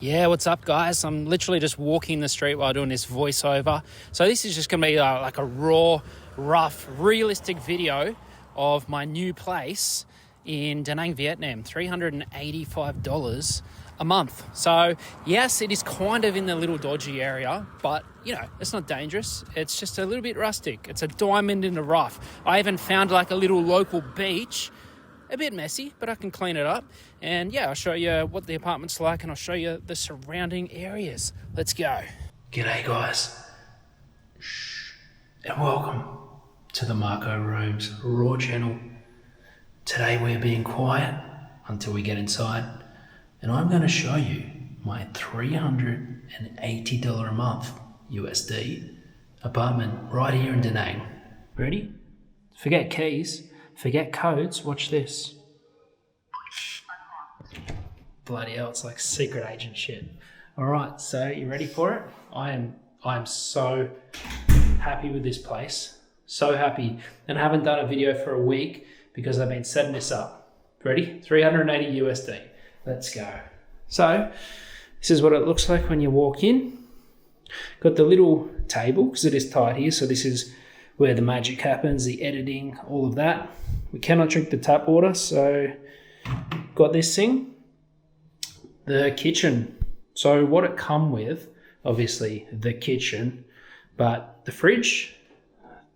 Yeah, what's up, guys? I'm literally just walking the street while doing this voiceover. So this is just going to be like a raw, rough, realistic video of my new place in Da Nang, Vietnam. $385 a month. So yes, it is kind of in the little dodgy area, but you know, it's not dangerous. It's just a little bit rustic. It's a diamond in the rough. I even found like a little local beach. A bit messy, but I can clean it up. And yeah, I'll show you what the apartment's like and I'll show you the surrounding areas. Let's go. G'day guys. Shh. And welcome to the Marco Rooms Raw channel. Today we're being quiet until we get inside. And I'm going to show you my $380 a month USD apartment right here in Da Nang. Ready? Forget keys. Forget codes, watch this. Bloody hell, it's like secret agent shit. All right, so you ready for it? I'm so happy with this place. So happy. And I haven't done a video for a week because I've been setting this up. Ready? 380 USD. Let's go. So this is what it looks like when you walk in. Got the little table because it is tight here. So this is where the magic happens, the editing, all of that. We cannot drink the tap water, so got this thing. The kitchen. So what it come with, obviously the kitchen, but the fridge,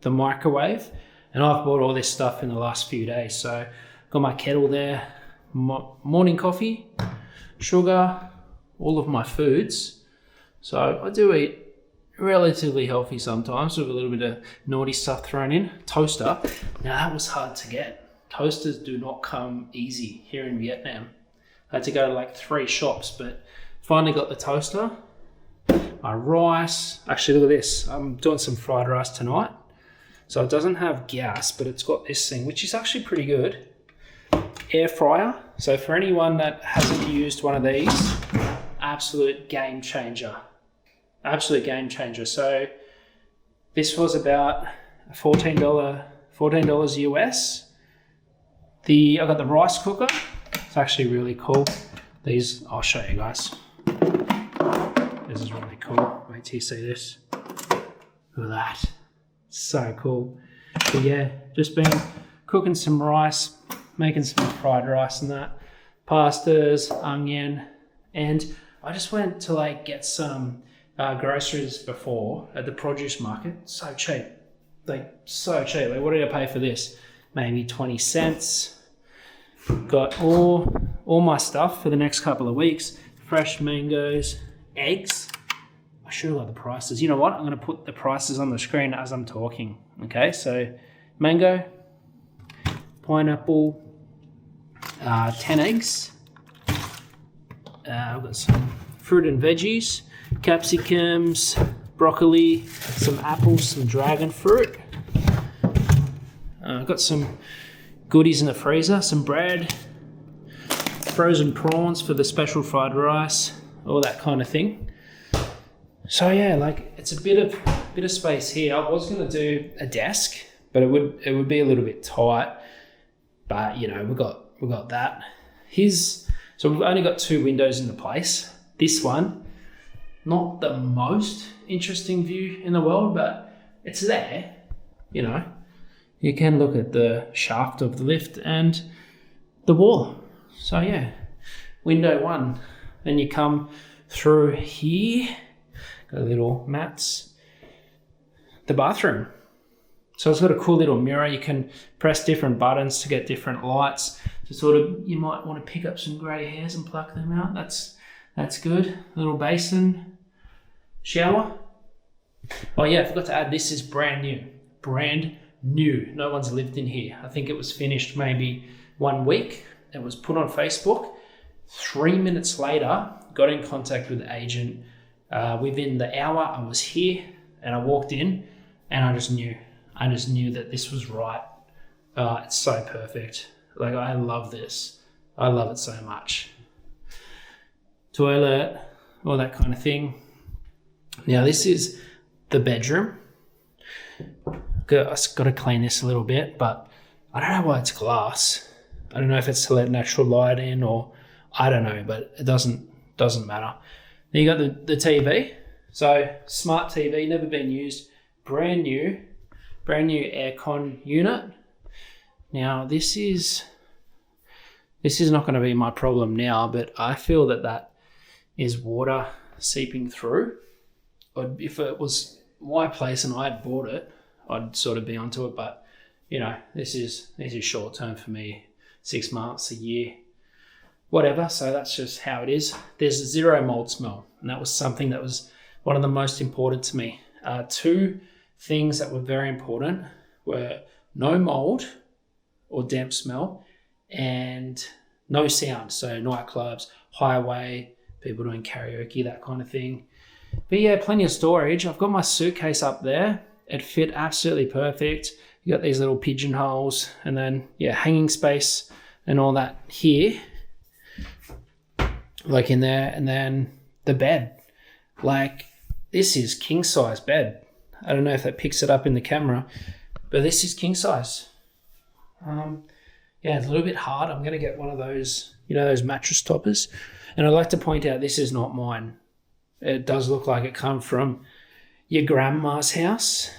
the microwave, and I've bought all this stuff in the last few days. So got my kettle there, morning coffee, sugar, all of my foods. So I do eat relatively healthy sometimes with a little bit of naughty stuff thrown in. Toaster. Now that was hard to get. Toasters do not come easy here in Vietnam. I had to go to like 3 shops, but finally got the toaster. My rice. Actually, look at this. I'm doing some fried rice tonight. So it doesn't have gas, but it's got this thing, which is actually pretty good. Air fryer. So for anyone that hasn't used one of these, absolute game changer. Absolute game changer. So this was about $14 US. I got the rice cooker. It's actually really cool. These, I'll show you guys. This is really cool. Wait till you see this. Look at that. So cool. But yeah, just been cooking some rice, making some fried rice and that. Pastas, onion, and I just went to like get some groceries before at the produce market. So cheap, like so cheap. Like, what did I pay for this? Maybe 20 cents. Got all my stuff for the next couple of weeks. Fresh mangoes, eggs. I should have got the prices. You know what? I'm going to put the prices on the screen as I'm talking. Okay, so mango, pineapple, 10 eggs. I've got some fruit and veggies. Capsicums, broccoli, some apples, some dragon fruit. I've got some goodies in the freezer, some bread, frozen prawns for the special fried rice, all that kind of thing. So yeah, like it's a bit of space here. I was going to do a desk, but it would be a little bit tight. But you know, we got that. So we've only got 2 windows in the place. This one. Not the most interesting view in the world, but it's there, you know. You can look at the shaft of the lift and the wall. So yeah, window 1. Then you come through here, got little mats. The bathroom. So it's got a cool little mirror. You can press different buttons to get different lights. To sort of, you might want to pick up some grey hairs and pluck them out. That's good. Little basin. Shower. Oh yeah, I forgot to add, this is brand new. Brand new. No one's lived in here. I think it was finished maybe 1 week. It was put on Facebook. 3 minutes later, got in contact with the agent. Within the hour, I was here and I walked in and I just knew that this was right. It's so perfect. Like, I love this. I love it so much. Toilet, all that kind of thing. Now this is the bedroom. I've got to clean this a little bit, but I don't know why it's glass. I don't know if it's to let natural light in or I don't know, but it doesn't doesn't matter. Then you got the TV. So smart TV, never been used, brand new aircon unit. Now this is not going to be my problem now, but I feel that is water seeping through. If it was my place and I had bought it, I'd sort of be onto it. But you know, this is short term for me, 6 months, a year, whatever. So that's just how it is. There's zero mold smell, and that was something that was one of the most important to me. Two things that were very important were no mold or damp smell and no sound. So nightclubs, highway, people doing karaoke, that kind of thing. But yeah, plenty of storage. I've got my suitcase up there. It fit absolutely perfect. You got these little pigeonholes, and then yeah, hanging space and all that here, like in there. And then the bed, like this is king size bed. I don't know if that picks it up in the camera, but this is king size. Yeah, it's a little bit hard. I'm gonna get one of those, you know, those mattress toppers. And I'd like to point out, this is not mine. It does look like it come from your grandma's house.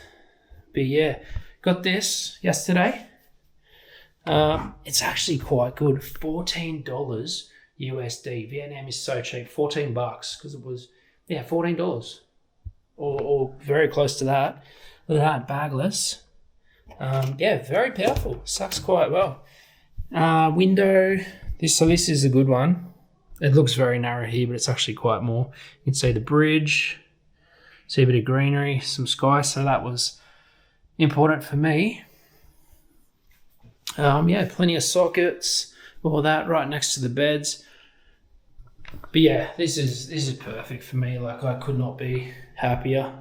But yeah, got this yesterday. It's actually quite good. $14 USD. Vietnam is so cheap. $14 because it was, yeah, $14 or very close to that. Look at that, bagless. Yeah, very powerful. Sucks quite well. Window. This is a good one. It looks very narrow here, but it's actually quite more. You can see the bridge, see a bit of greenery, some sky. So that was important for me. Yeah, plenty of sockets, all that right next to the beds. But yeah, this is perfect for me. Like, I could not be happier.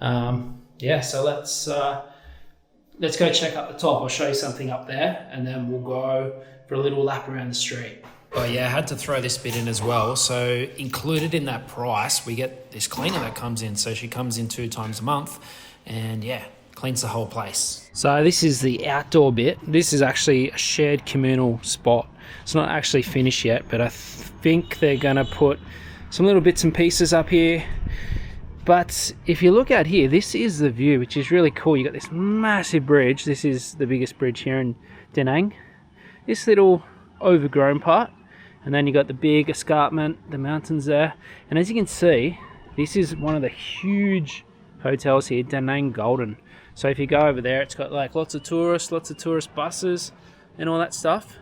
Yeah, so let's go check up the top. I'll show you something up there, and then we'll go for a little lap around the street. Oh yeah, I had to throw this bit in as well. So included in that price, we get this cleaner that comes in. So she comes in 2 times a month, and yeah, cleans the whole place. So this is the outdoor bit. This is actually a shared communal spot. It's not actually finished yet, but I think they're gonna put some little bits and pieces up here. But if you look out here, this is the view, which is really cool. You got this massive bridge. This is the biggest bridge here in Da Nang. This little overgrown part, and then you got the big escarpment, the mountains there. And as you can see, this is one of the huge hotels here, Da Nang Golden. So if you go over there, it's got like lots of tourist buses and all that stuff.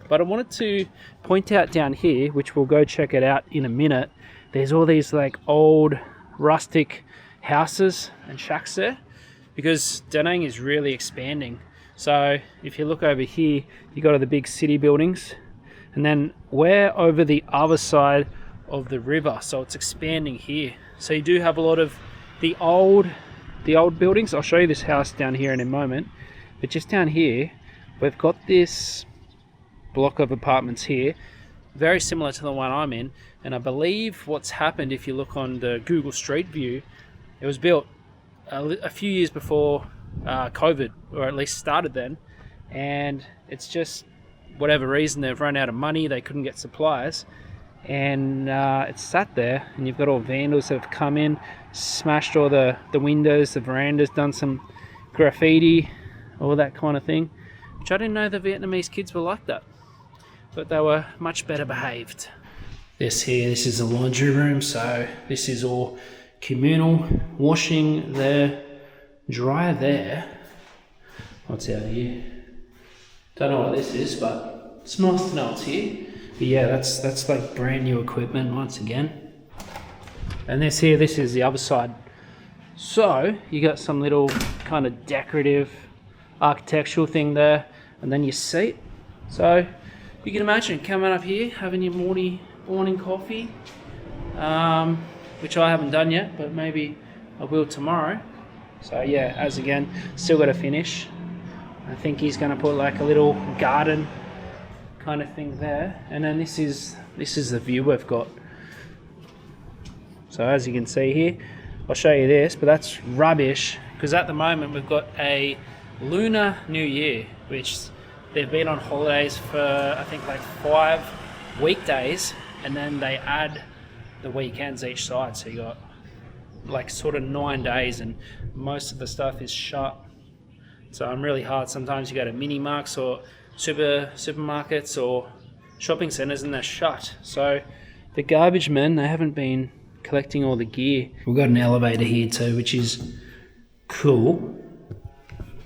But I wanted to point out down here, which we'll go check it out in a minute, there's all these like old rustic houses and shacks there, because Da Nang is really expanding. So if you look over here, you got all the big city buildings, and then we're over the other side of the river, so it's expanding here. So you do have a lot of the old buildings. I'll show you this house down here in a moment, but just down here we've got this block of apartments here, very similar to the one I'm in. And I believe what's happened, if you look on the Google Street View, it was built a few years before COVID, or at least started then, and it's just whatever reason they've run out of money, they couldn't get suppliers, and it's sat there. And you've got all vandals that have come in, smashed all the windows, the verandas, done some graffiti, all that kind of thing, which I didn't know the Vietnamese kids were like that, but they were much better behaved. This is the laundry room, so this is all communal. Washing there, dryer there. What's out here? Don't know what this is, but it's nice to know it's here. But yeah, that's like brand new equipment once again. And this is the other side. So you got some little kind of decorative architectural thing there, and then your seat. So you can imagine coming up here, having your morning coffee, which I haven't done yet, but maybe I will tomorrow. So yeah, as again, still got to finish. I think he's going to put like a little garden kind of thing there, and then this is the view we've got. So as you can see here, I'll show you this, but that's rubbish, because at the moment we've got a Lunar New Year, which they've been on holidays for I think like 5 weekdays, and then they add the weekends each side, so you got like sort of 9 days, and most of the stuff is shut. So I'm really hard. Sometimes you go to mini marks or supermarkets or shopping centres and they're shut. So the garbage men, they haven't been collecting all the gear. We've got an elevator here too, which is cool,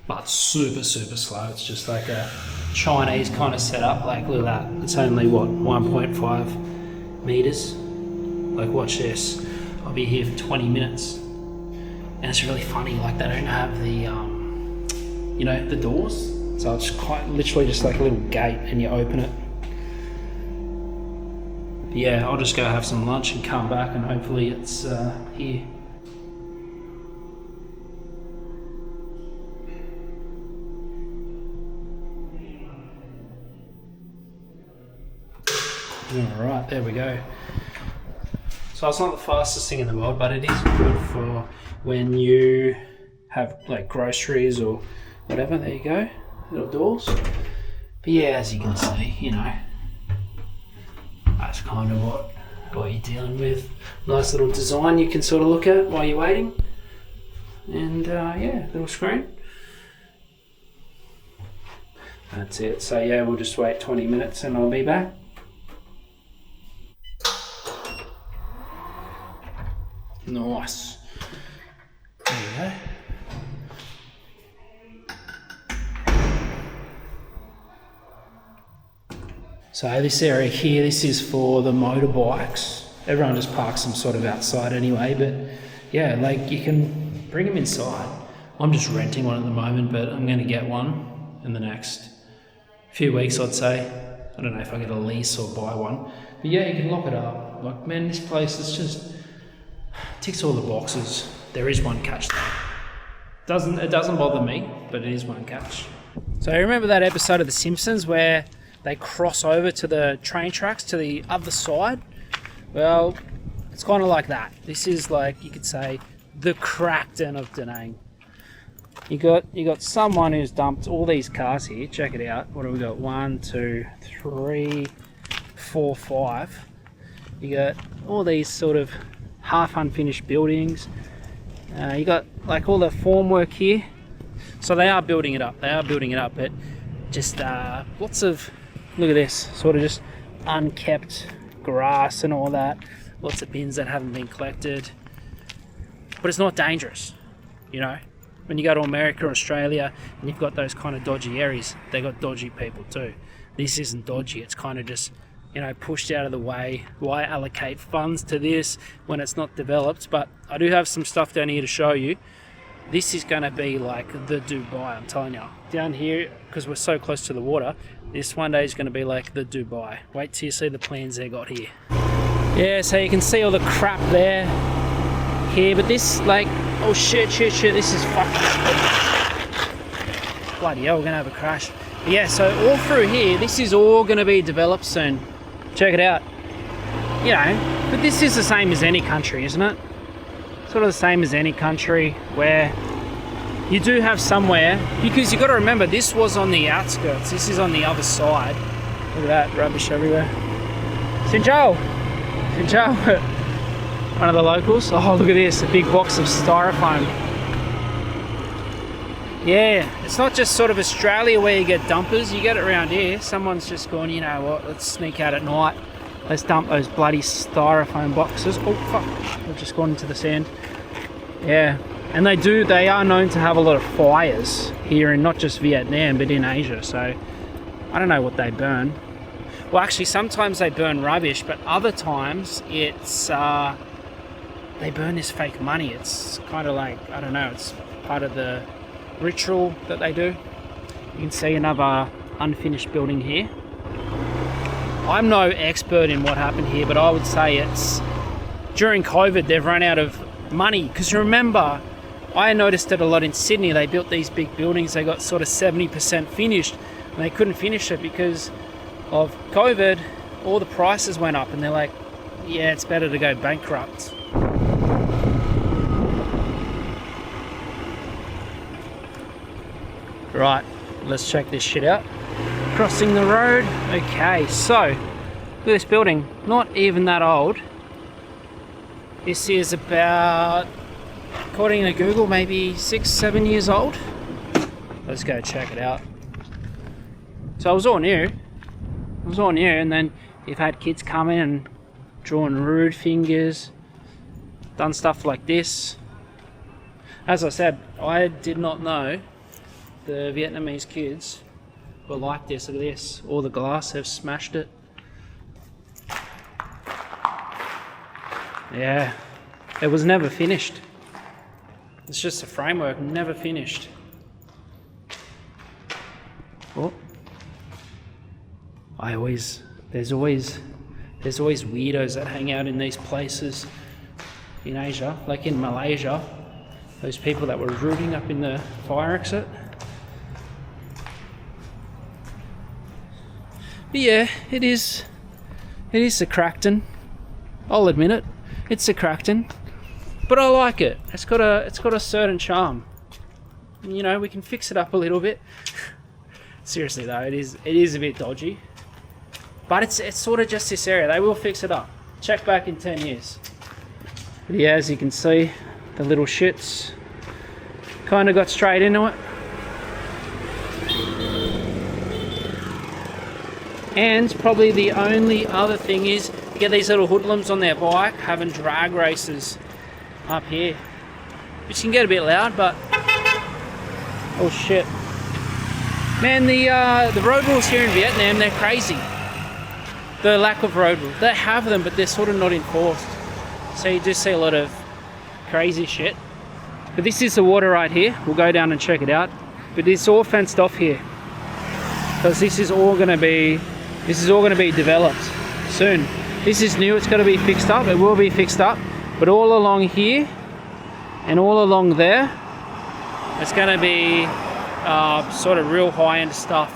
but super slow. It's just like a Chinese kind of setup. Like, look at that. It's only what, 1.5 meters. Like, watch this. I'll be here for 20 minutes, and it's really funny. Like, they don't have the you know, the doors, so it's quite literally just like a little gate, and you open it. But yeah, I'll just go have some lunch and come back, and hopefully it's here. Alright, there we go. So it's not the fastest thing in the world, but it is good for when you have like groceries or whatever. There you go, little doors. But yeah, as you can see, you know, that's kind of what you're dealing with. Nice little design you can sort of look at while you're waiting. And yeah, little screen. That's it. So yeah, we'll just wait 20 minutes and I'll be back. Nice. There you go. So this area here, this is for the motorbikes. Everyone just parks them sort of outside anyway, but yeah, like you can bring them inside. I'm just renting one at the moment, but I'm going to get one in the next few weeks, I'd say. I don't know if I get a lease or buy one. But yeah, you can lock it up. Like, man, this place is just ticks all the boxes. There is one catch though. It doesn't bother me, but it is one catch. So you remember that episode of The Simpsons where they cross over to the train tracks to the other side? Well, it's kind of like that. This is like, you could say, the Crackdown of Da Nang. You got someone who's dumped all these cars here. Check it out. What do we got? 1, 2, 3, 4, 5. You got all these sort of half unfinished buildings. You got like all the formwork here. So they are building it up. But just lots of, look at this, sort of just unkept grass and all that. Lots of bins that haven't been collected. But it's not dangerous, you know. When you go to America or Australia and you've got those kind of dodgy areas, they got dodgy people too. This isn't dodgy. It's kind of just, you know, pushed out of the way. Why allocate funds to this when it's not developed? But I do have some stuff down here to show you. This is going to be like the Dubai, I'm telling you. Down here, because we're so close to the water, this one day is going to be like the Dubai. Wait till you see the plans they got here. Yeah, so you can see all the crap there, here, but this, like, oh shit, this is fucking, bloody hell, we're going to have a crash. But yeah, so all through here, this is all going to be developed soon. Check it out. You know, but this is the same as any country, isn't it? Sort of the same as any country where you do have somewhere, because you've got to remember this was on the outskirts, this is on the other side. Look at that, rubbish everywhere. Sinjo! One of the locals. Oh, look at this, a big box of styrofoam. Yeah, it's not just sort of Australia where you get dumpers, you get it around here. Someone's just gone, you know what, let's sneak out at night. Let's dump those bloody styrofoam boxes. Oh fuck, they've just gone into the sand. Yeah, and they are known to have a lot of fires here in not just Vietnam, but in Asia. So I don't know what they burn. Well, actually, sometimes they burn rubbish, but other times it's, they burn this fake money. It's kind of like, I don't know, it's part of the ritual that they do. You can see another unfinished building here. I'm no expert in what happened here, but I would say it's during COVID they've run out of money, because remember, I noticed it a lot in Sydney. They built these big buildings, they got sort of 70% finished and they couldn't finish it because of COVID. All the prices went up and they're like, yeah, it's better to go bankrupt. Right, let's check this shit out. Crossing the road. Okay, so Look at this building, not even that old. This is about, according to Google, maybe 6-7 years old. Let's go check it out. So it was all new. It was all new, and then you've had kids come in and drawn rude fingers, done stuff like this. As I said, I did not know the Vietnamese kids were like this. Look at this. All the glass, have smashed it. Yeah, it was never finished. It's just a framework, never finished. Oh. There's always weirdos that hang out in these places in Asia, like in Malaysia. Those people that were rooting up in the fire exit. But yeah, it is a Crackton. I'll admit it. It's a Crackton. But I like it. It's got a certain charm. You know, we can fix it up a little bit. Seriously though, it is a bit dodgy. But it's sort of just this area. They will fix it up. Check back in 10 years. But yeah, as you can see, the little shits kind of got straight into it. And probably the only other thing is you get these little hoodlums on their bike having drag races up here, which can get a bit loud, but oh shit, man, the road rules here in Vietnam, they're crazy. The lack of road rules, they have them, but they're sort of not enforced. So you just see a lot of crazy shit. But this is the water right here. We'll go down and check it out. But it's all fenced off here because this is all going to be developed soon. This is new. It's got to be fixed up. It will be fixed up. But all along here and all along there, it's going to be sort of real high-end stuff.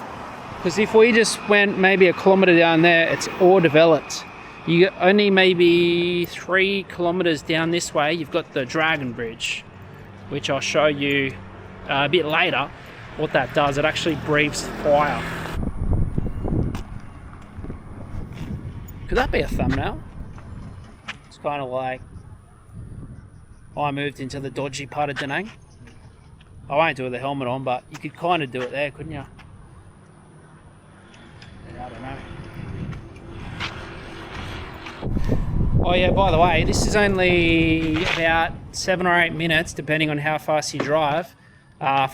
Because if we just went maybe a kilometre down there, it's all developed. You get only maybe 3 kilometres down this way, you've got the Dragon Bridge, which I'll show you a bit later what that does. It actually breathes fire. Could that be a thumbnail? It's kind of like I moved into the dodgy part of Da Nang. I won't do it with the helmet on, but you could kind of do it there, couldn't you? I don't know. Oh yeah, by the way, this is only about 7 or 8 minutes, depending on how fast you drive,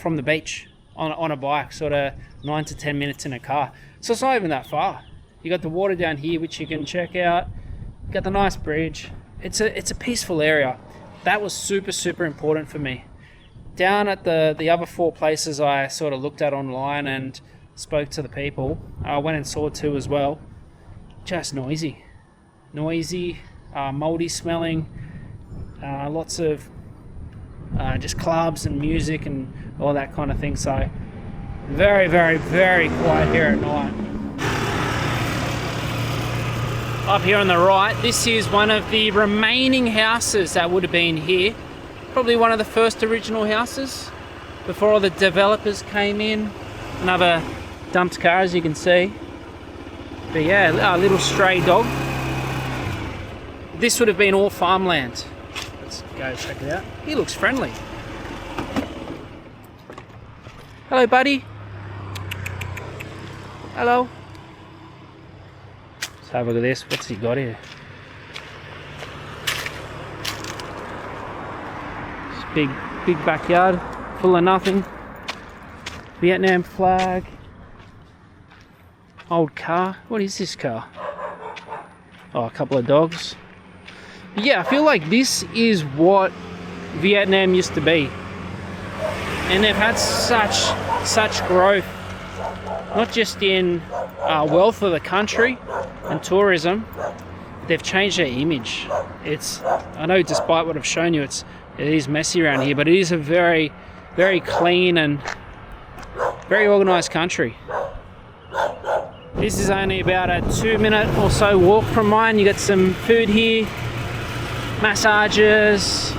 from the beach on a bike, sort of 9 to 10 minutes in a car. So it's not even that far. You got the water down here, which you can check out. You got the nice bridge. It's a peaceful area. That was super important for me. Down at the other 4 places I sort of looked at online and spoke to the people. I went and saw 2 as well. Just noisy, mouldy smelling, lots of just clubs and music and all that kind of thing. So very quiet here at night. Up here on the right, this is one of the remaining houses that would have been here. Probably one of the first original houses before all the developers came in. Another dumped car, as you can see. But yeah, a little stray dog. This would have been all farmland. Let's go check it out. He looks friendly. Hello, buddy. Hello. Let's have a look at this. What's he got here? This big backyard full of nothing. Vietnam flag. Old car. What is this car? Oh, a couple of dogs. But yeah, I feel like this is what Vietnam used to be. And they've had such growth, not just in wealth of the country and tourism. They've changed their image. I know, despite what I've shown you, it is messy around here, but it is a very clean and very organized country. This is only about a 2-minute or so walk from mine. You got some food here, massages,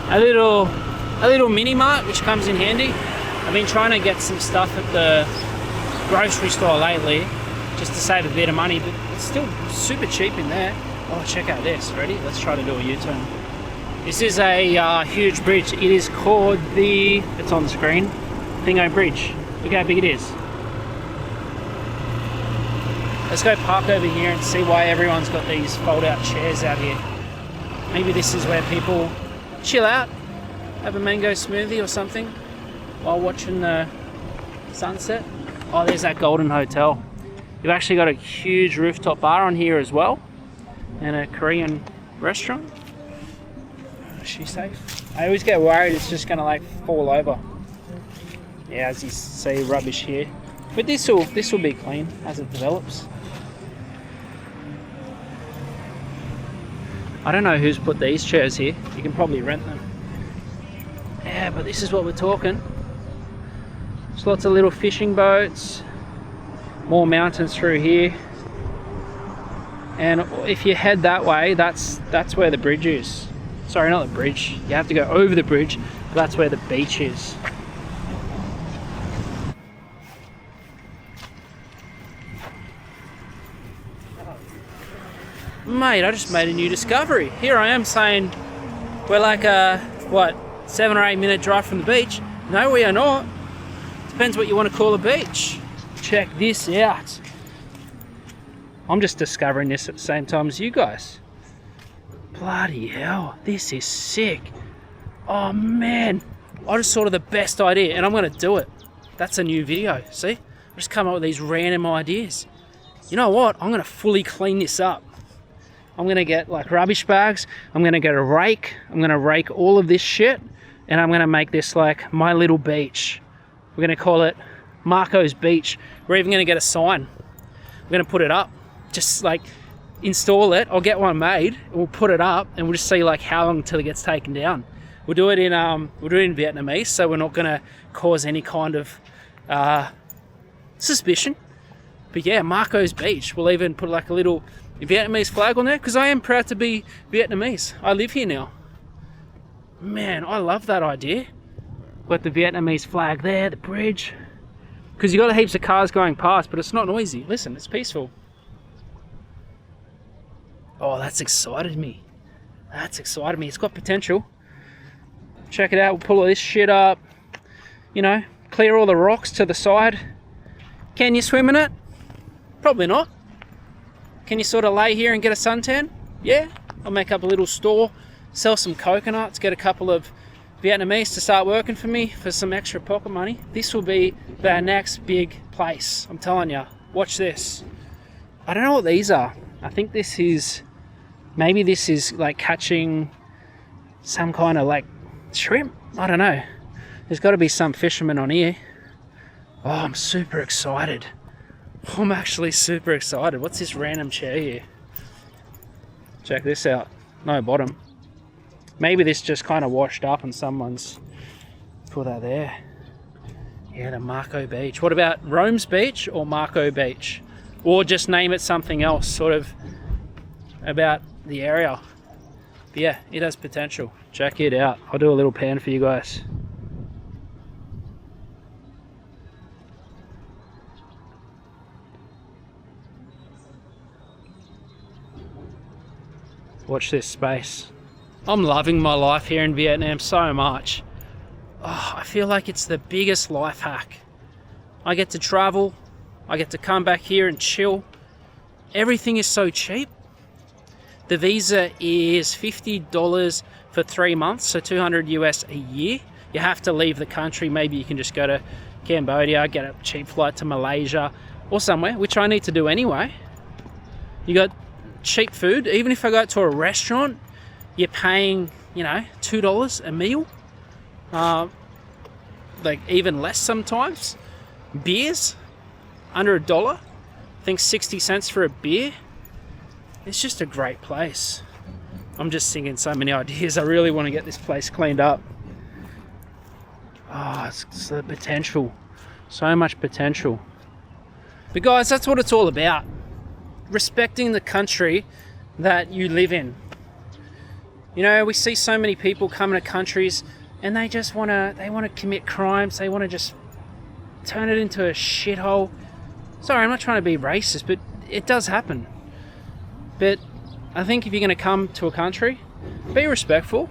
a little mini mart, which comes in handy. I've been trying to get some stuff at the grocery store lately, just to save a bit of money, but still super cheap in there. Oh, check out this. Ready? Let's try to do a U-turn. This is a huge bridge. It is called it's on the screen, Thingo Bridge. Look how big it is. Let's go park over here and see why everyone's got these fold-out chairs out here. Maybe this is where people chill out, have a mango smoothie or something while watching the sunset. Oh, there's that Golden Hotel. You've actually got a huge rooftop bar on here as well, and a Korean restaurant. Is she safe? I always get worried it's just gonna like fall over. Yeah, as you see, rubbish here. But this will be clean as it develops. I don't know who's put these chairs here. You can probably rent them. Yeah, but this is what we're talking. There's lots of little fishing boats. More mountains through here. And if you head that way, that's where the bridge is. Sorry, not the bridge. You have to go over the bridge, but that's where the beach is. Mate, I just made a new discovery. Here I am saying we're like a, 7 or 8 minute drive from the beach. No, we are not. Depends what you want to call a beach. Check this out. I'm just discovering this at the same time as you guys. Bloody hell, this is sick. Oh man, I just thought of the best idea and I'm going to do it. That's a new video, see? I just come up with these random ideas. You know what? I'm going to fully clean this up. I'm going to get like rubbish bags. I'm going to get a rake. I'm going to rake all of this shit and I'm going to make this like my little beach. We're going to call it Marco's Beach. We're even going to get a sign. We're going to put it up. Just like install it. I'll get one made and we'll put it up and we'll just see like how long until it gets taken down. We'll do it in Vietnamese, so we're not going to cause any kind of suspicion. But yeah, Marco's Beach. We'll even put like a little Vietnamese flag on there because I am proud to be Vietnamese. I live here now. Man, I love that idea. Got the Vietnamese flag there, the bridge. Because you got heaps of cars going past, but it's not noisy. Listen, it's peaceful. Oh, that's excited me. That's excited me. It's got potential. Check it out. We'll pull all this shit up. You know, clear all the rocks to the side. Can you swim in it? Probably not. Can you sort of lay here and get a suntan? Yeah. I'll make up a little store, sell some coconuts, get a couple of Vietnamese to start working for me for some extra pocket money. This will be the next big place. I'm telling you. Watch this. I don't know what these are. I think this is, maybe this is like catching some kind of like shrimp. I don't know. There's got to be some fishermen on here. Oh, I'm super excited. I'm actually super excited. What's this random chair here? Check this out. No bottom. Maybe this just kind of washed up and someone's put that there. Yeah, the Marco Beach. What about Rome's Beach or Marco Beach? Or just name it something else, sort of about the area. But yeah, it has potential. Check it out. I'll do a little pan for you guys. Watch this space. I'm loving my life here in Vietnam so much. Oh, I feel like it's the biggest life hack. I get to travel. I get to come back here and chill. Everything is so cheap. The visa is $50 for 3 months, so 200 US a year. You have to leave the country. Maybe you can just go to Cambodia, get a cheap flight to Malaysia or somewhere, which I need to do anyway. You got cheap food. Even if I go to a restaurant, you're paying, you know, $2 a meal. Like even less sometimes. Beers, under $1. I think 60 cents for a beer. It's just a great place. I'm just thinking so many ideas. I really want to get this place cleaned up. Oh, it's the potential. So much potential. But guys, that's what it's all about. Respecting the country that you live in. You know, we see so many people coming to countries and they just want to commit crimes. They want to just turn it into a shithole. Sorry, I'm not trying to be racist, but it does happen. but I think if you're going to come to a country, be respectful.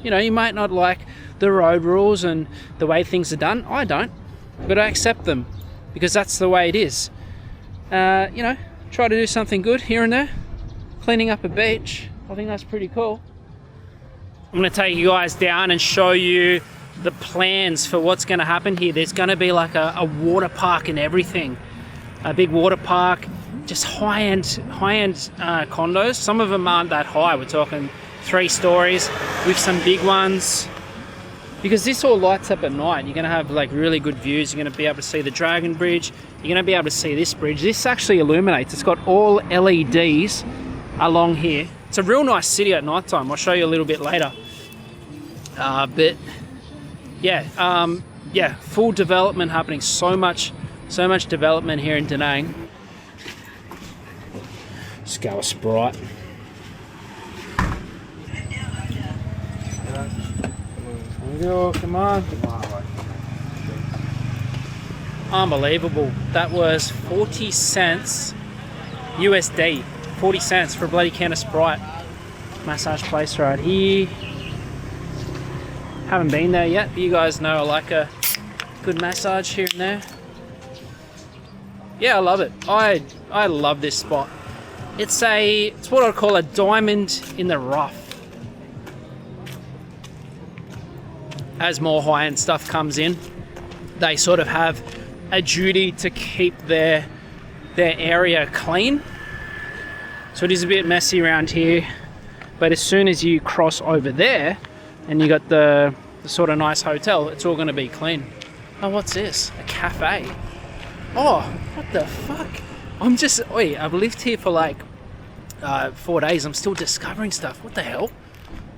You know, you might not like the road rules and the way things are done. I don't, but I accept them because that's the way it is. You know, try to do something good here and there. Cleaning up a beach, I think that's pretty cool. I'm going to take you guys down and show you the plans for what's going to happen here. There's going to be like a water park and everything. A big water park, just high-end condos. Some of them aren't that high. We're talking 3 stories with some big ones. Because this all lights up at night. You're going to have like really good views. You're going to be able to see the Dragon Bridge. You're going to be able to see this bridge. This actually illuminates. It's got all LEDs along here. It's a real nice city at night time. I'll show you a little bit later. But yeah, yeah, full development happening. So much development here in Da Nang. Let's go a Sprite. Come on. Unbelievable. That was 40 cents USD. 40 cents for a bloody can of Sprite. Massage place right here. Haven't been there yet, but you guys know I like a good massage here and there. Yeah, I love it. I love this spot. It's what I'd call a diamond in the rough. As more high-end stuff comes in, they sort of have a duty to keep their area clean. So it is a bit messy around here, but as soon as you cross over there and you got the sort of nice hotel, it's all going to be clean. Oh, what's this? A cafe. Oh, what the fuck? Wait, I've lived here for like 4 days. I'm still discovering stuff. What the hell?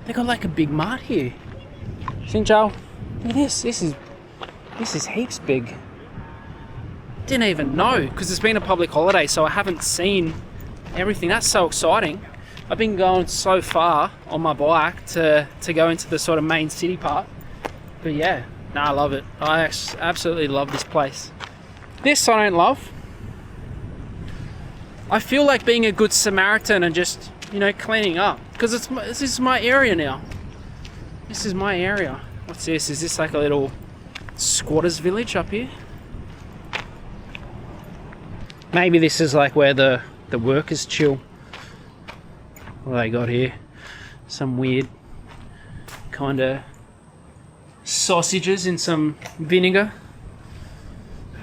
They got like a big mart here. Sinjao, look at this. This is heaps big. Didn't even know, because it's been a public holiday, so I haven't seen everything. That's so exciting. I've been going so far on my bike to go into the sort of main city part. But yeah, no, I love it. I absolutely love this place. This I don't love. I feel like being a good Samaritan and just, you know, cleaning up, because this is my area now. This is my area. What's this? Is this like a little squatters village up here? Maybe this is like where the workers chill. What do they got here? Some weird kind of sausages in some vinegar.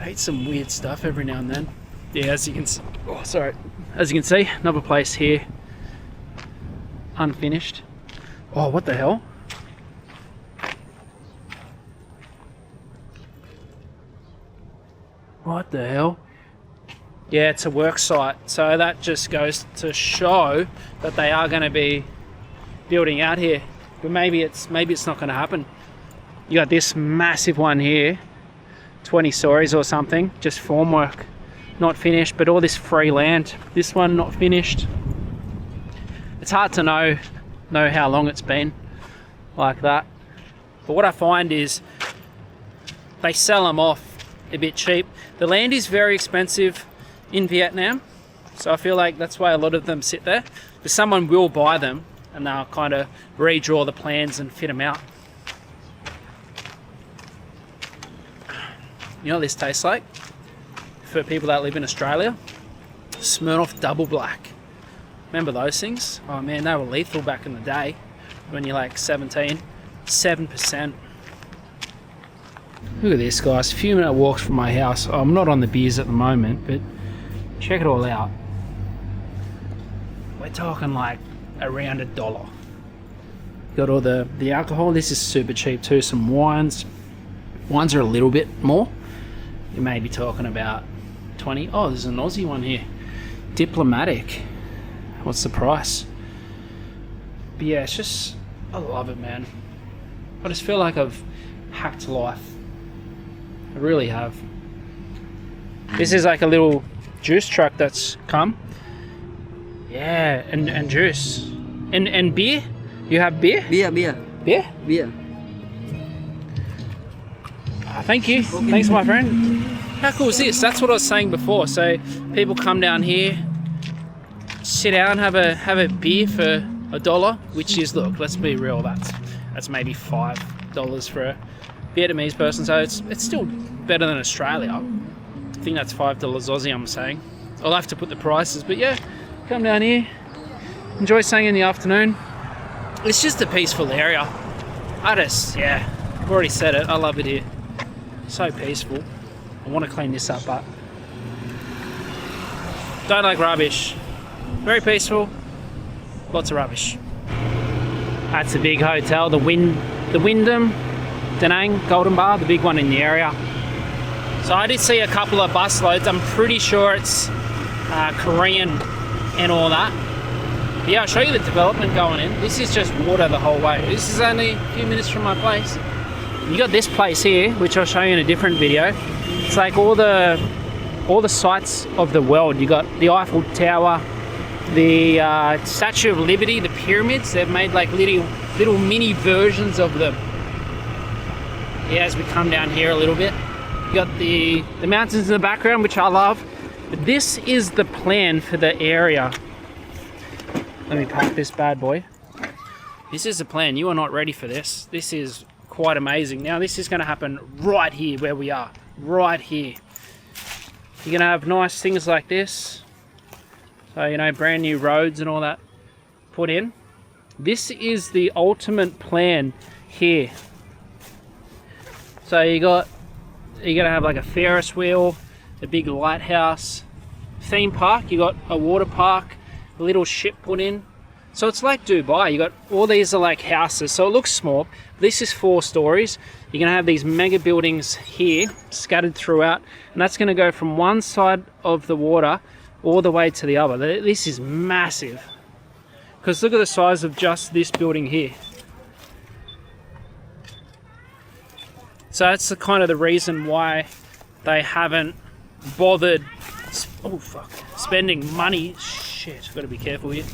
I eat some weird stuff every now and then. Yeah, as you can see, as you can see, another place here, unfinished. Oh, what the hell? What the hell? Yeah, it's a work site, so that just goes to show that they are going to be building out here. But maybe it's not going to happen. You got this massive one here, 20 stories or something, just formwork, not finished. But all this free land, this one not finished. It's hard to know how long it's been like that. But what I find is they sell them off a bit cheap. The land is very expensive in Vietnam, so I feel like that's why a lot of them sit there. But someone will buy them and they'll kind of redraw the plans and fit them out. You know what this tastes like? For people that live in Australia, Smirnoff Double Black. Remember those things? Oh man, they were lethal back in the day when you're like 17. 7%. Look at this, guys. A few minute walks from my house. Oh, I'm not on the beers at the moment, but check it all out. We're talking like around $1. Got all the alcohol. This is super cheap too. Some wines. Wines are a little bit more. You may be talking about 20. Oh, there's an Aussie one here. Diplomatic. What's the price? But yeah, it's just, I love it, man. I just feel like I've hacked life. I really have. This is like a little juice truck that's come. Yeah, and juice. And beer? You have beer? Beer. Beer? Thank you. Okay. Thanks, my friend. How cool is this? That's what I was saying before. So people come down here, sit down, have a beer for $1, which is, look, let's be real, that's maybe $5 for a Vietnamese person, so it's still better than Australia. I think that's $5 Aussie, I'm saying. I'll have to put the prices, but yeah, come down here, enjoy staying in the afternoon. It's just a peaceful area. Yeah, I've already said it, I love it here. So peaceful. I want to clean this up, but don't like rubbish. Very peaceful, lots of rubbish. That's a big hotel, the Wyndham Da Nang Golden Bar, the big one in the area. So I did see a couple of bus loads. I'm pretty sure it's Korean and all that. But yeah, I'll show you the development going in. This is just water the whole way. This is only a few minutes from my place. You got this place here, which I'll show you in a different video. It's like all the sites of the world. You got the Eiffel Tower, the Statue of Liberty, the pyramids. They've made like little mini versions of them. Yeah, as we come down here a little bit, you got the mountains in the background, which I love. But this is the plan for the area. Let me pack this bad boy. This is the plan. You are not ready for this. This is quite amazing. Now this is going to happen right here where we are. Right here. You're going to have nice things like this. So, you know, brand new roads and all that put in. This is the ultimate plan here. So you're going to have like a Ferris wheel, a big lighthouse, theme park. You got a water park, a little ship put in. So it's like Dubai. You got all these are like houses. So it looks small. This is 4 stories. You're going to have these mega buildings here scattered throughout, and that's going to go from one side of the water all the way to the other. This is massive. Because look at the size of just this building here. So that's the kind of the reason why they haven't bothered spending money. Shit, I've got to be careful here.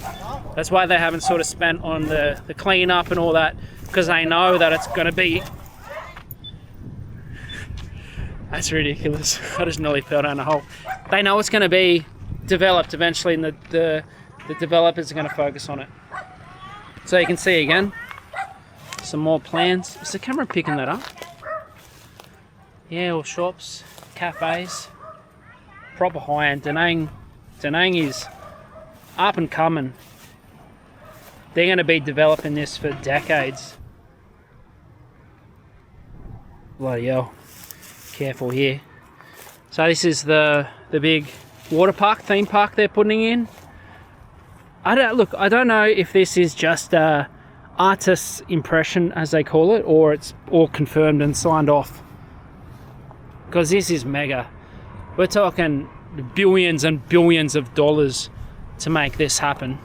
That's why they haven't sort of spent on the clean up and all that, because they know that it's going to be... That's ridiculous. I just nearly fell down a hole. They know it's going to be developed eventually, and the developers are going to focus on it. So you can see again, some more plans. Is the camera picking that up? Yeah, all shops, cafes, proper high-end. Da Nang is up and coming. They're going to be developing this for decades. Bloody hell. Careful here. So this is the big water park, theme park they're putting in. I don't know if this is just a artist's impression, as they call it, or it's all confirmed and signed off. Because this is mega. We're talking billions and billions of dollars to make this happen.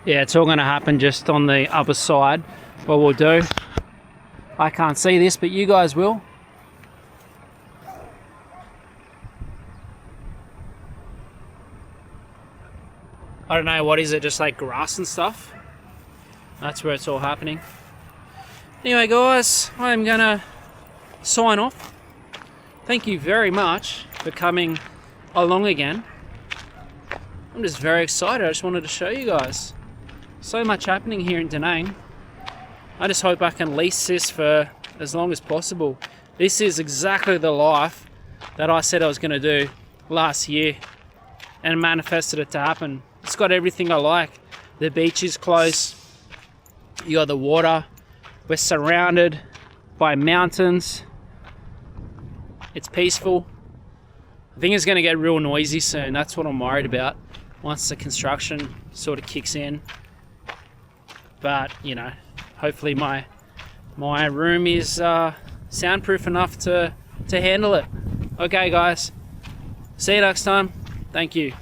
Yeah, it's all going to happen just on the other side. What we'll do, I can't see this, but you guys will. I don't know, what is it, just like grass and stuff? That's where it's all happening. Anyway guys, I'm gonna sign off. Thank you very much for coming along again. I'm just very excited. I just wanted to show you guys. So much happening here in Da Nang. I just hope I can lease this for as long as possible. This is exactly the life that I said I was going to do last year and manifested it to happen. It's got everything I like. The beach is close. You got the water. We're surrounded by mountains. It's peaceful. I think it's going to get real noisy soon. That's what I'm worried about once the construction sort of kicks in. But, you know, hopefully my room is soundproof enough to handle it. Okay, guys. See you next time. Thank you.